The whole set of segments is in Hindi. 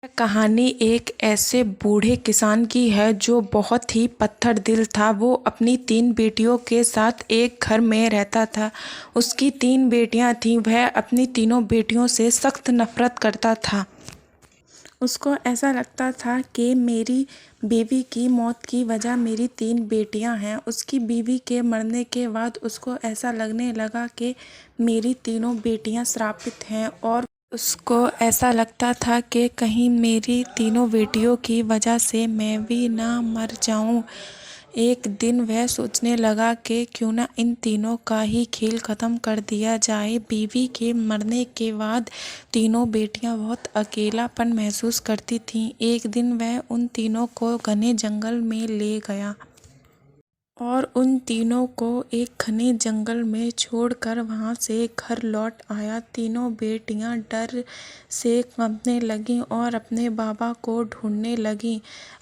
कहानी एक ऐसे बूढ़े किसान की है जो बहुत ही पत्थर दिल था। वो अपनी 3 बेटियों के साथ एक घर में रहता था। उसकी 3 बेटियां थीं। वह अपनी तीनों बेटियों से सख्त नफरत करता था। उसको ऐसा लगता था कि मेरी बीवी की मौत की वजह मेरी 3 बेटियां हैं। उसकी बीवी के मरने के बाद उसको ऐसा लगने लगा कि मेरी तीनों बेटियां श्रापित हैं और उसको ऐसा लगता था कि कहीं मेरी तीनों बेटियों की वजह से मैं भी ना मर जाऊं। एक दिन वह सोचने लगा कि क्यों ना इन तीनों का ही खेल ख़त्म कर दिया जाए। बीवी के मरने के बाद तीनों बेटियां बहुत अकेलापन महसूस करती थीं। एक दिन वह उन तीनों को घने जंगल में ले गया और उन तीनों को एक घने जंगल में छोड़कर वहां से घर लौट आया। तीनों बेटियां डर से कांपने लगीं और अपने बाबा को ढूंढने लगीं।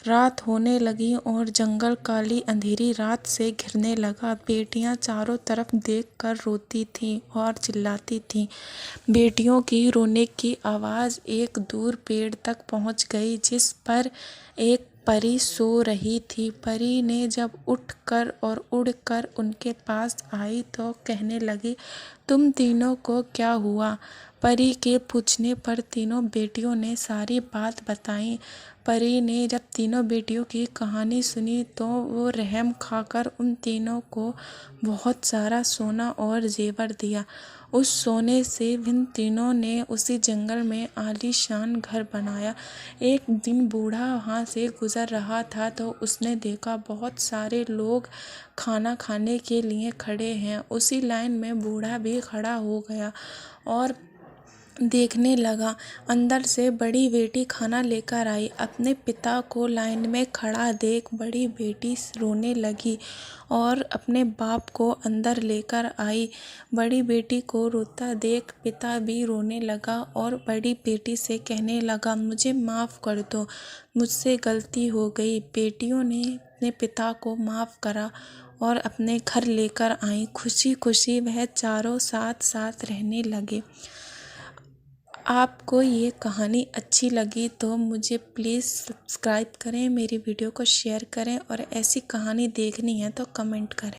रात होने लगी और जंगल काली अंधेरी रात से घिरने लगा। बेटियां चारों तरफ देखकर रोती थीं और चिल्लाती थीं। बेटियों की रोने की आवाज़ एक दूर पेड़ तक पहुंच गई जिस पर एक परी सो रही थी। परी ने जब उठकर और उड़कर उनके पास आई तो कहने लगी, तुम तीनों को क्या हुआ? परी के पूछने पर तीनों बेटियों ने सारी बात बताई। परी ने जब तीनों बेटियों की कहानी सुनी तो वो रहम खाकर उन तीनों को बहुत सारा सोना और जेवर दिया। उस सोने से इन तीनों ने उसी जंगल में आलीशान घर बनाया। एक दिन बूढ़ा वहाँ से गुजर रहा था तो उसने देखा बहुत सारे लोग खाना खाने के लिए खड़े हैं। उसी लाइन में बूढ़ा भी खड़ा हो गया और देखने लगा। अंदर से बड़ी बेटी खाना लेकर आई। अपने पिता को लाइन में खड़ा देख बड़ी बेटी रोने लगी और अपने बाप को अंदर लेकर आई। बड़ी बेटी को रोता देख पिता भी रोने लगा और बड़ी बेटी से कहने लगा, मुझे माफ़ कर दो, मुझसे गलती हो गई। बेटियों ने अपने पिता को माफ़ करा और अपने घर लेकर आई। खुशी खुशी वह चारों साथ साथ रहने लगे। आपको ये कहानी अच्छी लगी तो मुझे प्लीज़ सब्सक्राइब करें, मेरी वीडियो को शेयर करें और ऐसी कहानी देखनी है तो कमेंट करें।